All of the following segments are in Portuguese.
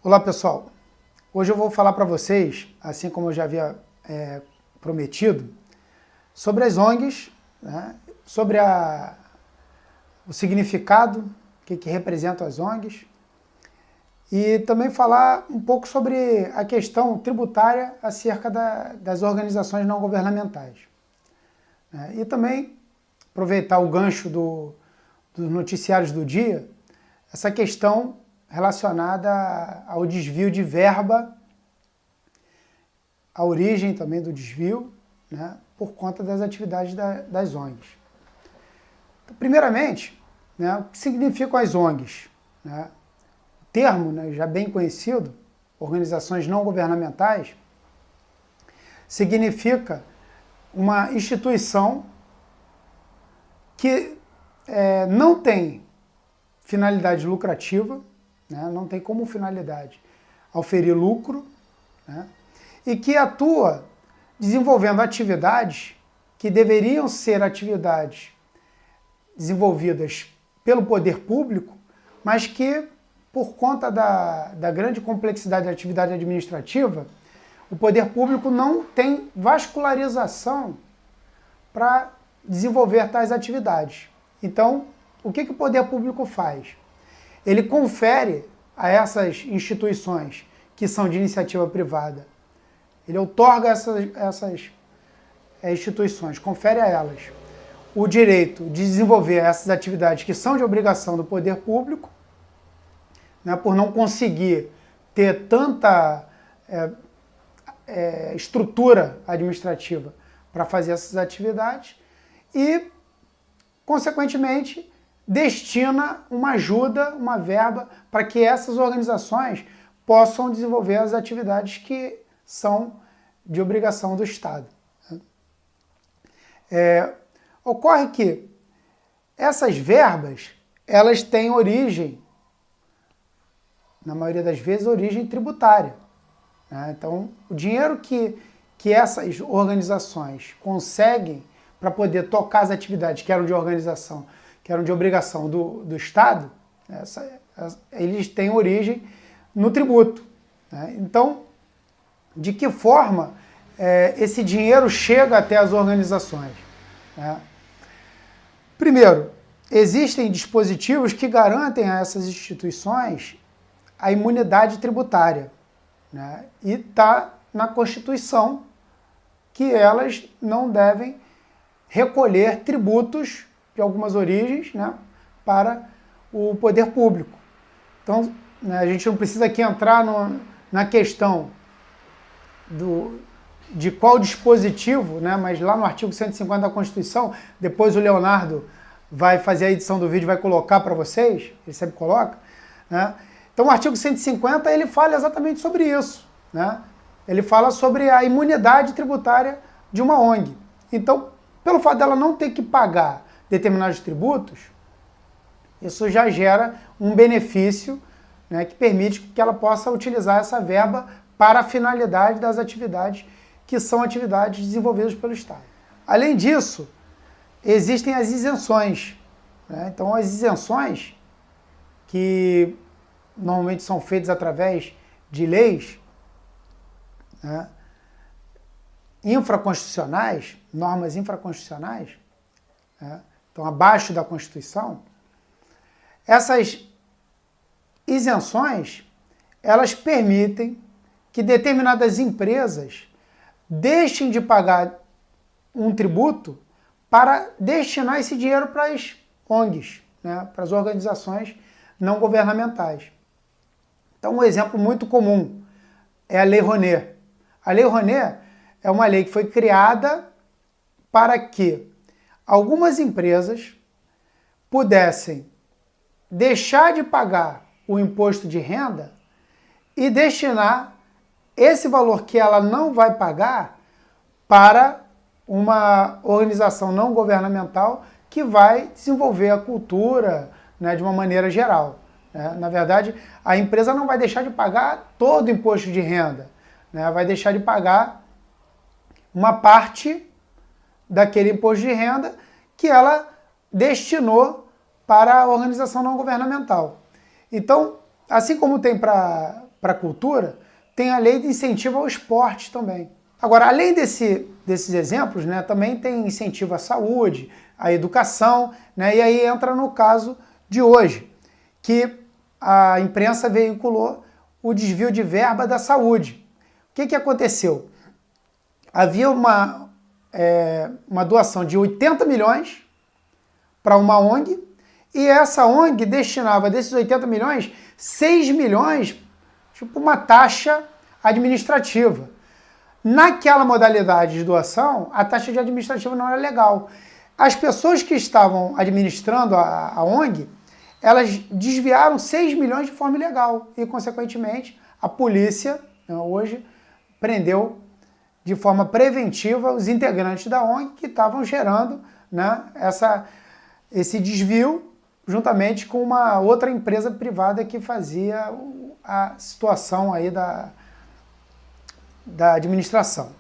Olá pessoal, hoje eu vou falar para vocês, assim como eu já havia prometido, sobre as ONGs, né? Sobre o significado, o que representam as ONGs, e também falar um pouco sobre a questão tributária acerca das organizações não governamentais. E também aproveitar o gancho dos noticiários do dia, essa questão relacionada ao desvio de verba, a origem também do desvio, né, por conta das atividades das ONGs. Então, primeiramente, né, o que significam as ONGs? Né? O termo, né, já bem conhecido, organizações não governamentais, significa uma instituição que não tem finalidade lucrativa, né, não tem como finalidade auferir lucro, né, e que atua desenvolvendo atividades que deveriam ser atividades desenvolvidas pelo poder público, mas que, por conta da grande complexidade da atividade administrativa, o poder público não tem vascularização para desenvolver tais atividades. Então, o que o poder público faz? Ele confere a essas instituições que são de iniciativa privada, ele outorga essas instituições, confere a elas o direito de desenvolver essas atividades que são de obrigação do poder público, né, por não conseguir ter tanta estrutura administrativa para fazer essas atividades e, consequentemente, destina uma ajuda, uma verba para que essas organizações possam desenvolver as atividades que são de obrigação do Estado. Ocorre que essas verbas, elas têm origem, na maioria das vezes, origem tributária. Né? Então, o dinheiro que essas organizações conseguem para poder tocar as atividades que eram de organização, que eram de obrigação do Estado, eles têm origem no tributo. Né? Então, de que forma esse dinheiro chega até as organizações? Né? Primeiro, existem dispositivos que garantem a essas instituições a imunidade tributária. Né? E está na Constituição que elas não devem recolher tributos de algumas origens, né, para o poder público. Então, né, a gente não precisa aqui entrar na questão de qual dispositivo, né, mas lá no artigo 150 da Constituição, depois o Leonardo vai fazer a edição do vídeo e vai colocar para vocês, ele sempre coloca, né? Então o artigo 150 ele fala exatamente sobre isso, né? Ele fala sobre a imunidade tributária de uma ONG. Então, pelo fato dela não ter que pagar determinados tributos, isso já gera um benefício, né, que permite que ela possa utilizar essa verba para a finalidade das atividades que são atividades desenvolvidas pelo Estado. Além disso, existem as isenções. Né? Então, as isenções, que normalmente são feitas através de leis, né, infraconstitucionais, normas infraconstitucionais, né, então abaixo da Constituição, essas isenções, elas permitem que determinadas empresas deixem de pagar um tributo para destinar esse dinheiro para as ONGs, né, para as organizações não governamentais. Então, um exemplo muito comum é a Lei Rouanet. A Lei Rouanet é uma lei que foi criada para que algumas empresas pudessem deixar de pagar o imposto de renda e destinar esse valor que ela não vai pagar para uma organização não governamental que vai desenvolver a cultura, né, de uma maneira geral. Né? Na verdade, a empresa não vai deixar de pagar todo o imposto de renda, né? Vai deixar de pagar uma parte daquele imposto de renda que ela destinou para a organização não governamental. Então, assim como tem para para a cultura, tem a lei de incentivo ao esporte também. Agora, além desses exemplos, né, também tem incentivo à saúde, à educação, né, e aí entra no caso de hoje, que a imprensa veiculou o desvio de verba da saúde. O que aconteceu? Havia uma doação de 80 milhões para uma ONG, e essa ONG destinava desses 80 milhões, 6 milhões, tipo uma taxa administrativa. Naquela modalidade de doação, a taxa de administrativa não era legal. As pessoas que estavam administrando a ONG, elas desviaram 6 milhões de forma ilegal e, consequentemente, a polícia, né, hoje prendeu de forma preventiva os integrantes da ONG que estavam gerando, né, esse desvio juntamente com uma outra empresa privada que fazia a situação aí da administração.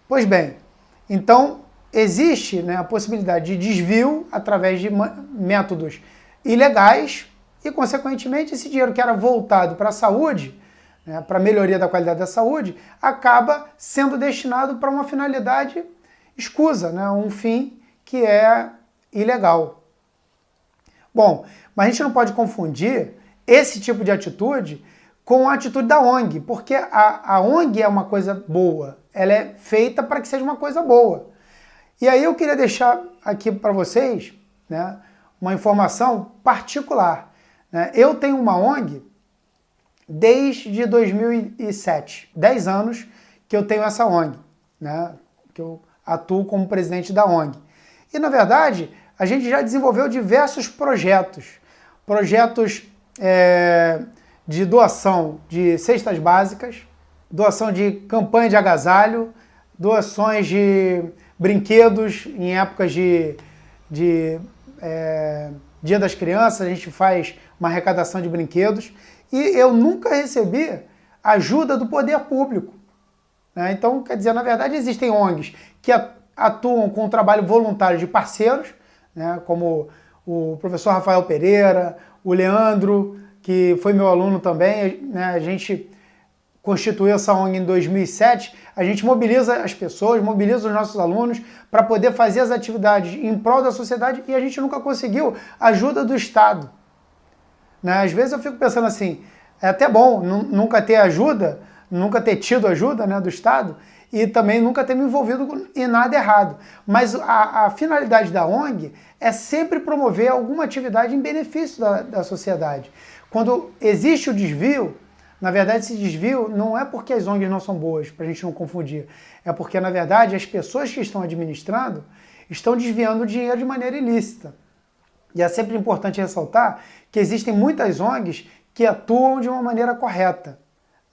Pois bem, então existe, né, a possibilidade de desvio através de métodos ilegais e, consequentemente, esse dinheiro que era voltado para a saúde, né, para a melhoria da qualidade da saúde, acaba sendo destinado para uma finalidade escusa, né, um fim que é ilegal. Bom, mas a gente não pode confundir esse tipo de atitude com a atitude da ONG, porque a ONG é uma coisa boa, ela é feita para que seja uma coisa boa. E aí eu queria deixar aqui para vocês, né, uma informação particular. Né? Eu tenho uma ONG desde 2007, 10 anos que eu tenho essa ONG, né, que eu atuo como presidente da ONG. E, na verdade, a gente já desenvolveu diversos projetos de doação de cestas básicas, doação de campanha de agasalho, doações de brinquedos em épocas de Dia das Crianças, a gente faz uma arrecadação de brinquedos, e eu nunca recebi ajuda do poder público. Né? Então, quer dizer, na verdade, existem ONGs que atuam com o trabalho voluntário de parceiros, né, como o professor Rafael Pereira, o Leandro, que foi meu aluno também, né, a gente constituiu essa ONG em 2007, a gente mobiliza as pessoas, mobiliza os nossos alunos para poder fazer as atividades em prol da sociedade e a gente nunca conseguiu ajuda do Estado. Né? Às vezes eu fico pensando assim, é até bom nunca ter ajuda, nunca ter tido ajuda, né, do Estado, e também nunca ter me envolvido em nada errado. Mas a finalidade da ONG é sempre promover alguma atividade em benefício da sociedade. Quando existe o desvio, na verdade esse desvio não é porque as ONGs não são boas, para a gente não confundir, é porque na verdade as pessoas que estão administrando estão desviando o dinheiro de maneira ilícita. E é sempre importante ressaltar que existem muitas ONGs que atuam de uma maneira correta,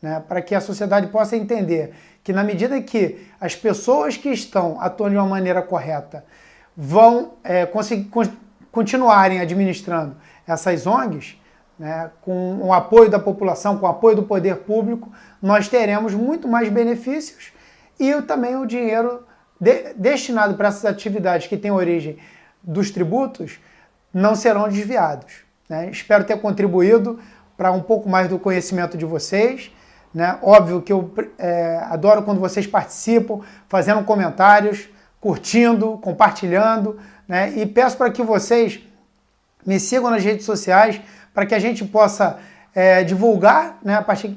né, para que a sociedade possa entender que na medida que as pessoas que estão atuando de uma maneira correta vão continuarem administrando essas ONGs, né, com o apoio da população, com o apoio do poder público, nós teremos muito mais benefícios e também o dinheiro destinado para essas atividades que têm origem dos tributos não serão desviados. Né? Espero ter contribuído para um pouco mais do conhecimento de vocês. Né? Óbvio que eu adoro quando vocês participam, fazendo comentários, curtindo, compartilhando, né? E peço para que vocês me sigam nas redes sociais para que a gente possa divulgar, né, a partir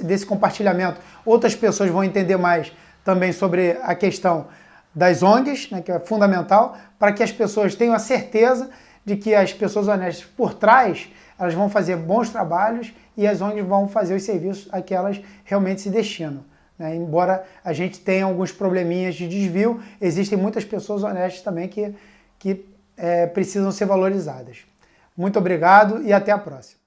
desse compartilhamento. Outras pessoas vão entender mais também sobre a questão das ONGs, né, que é fundamental, para que as pessoas tenham a certeza de que as pessoas honestas por trás, elas vão fazer bons trabalhos e as ONGs vão fazer os serviços a que elas realmente se destinam. Né? Embora a gente tenha alguns probleminhas de desvio, existem muitas pessoas honestas também que precisam ser valorizadas. Muito obrigado e até a próxima.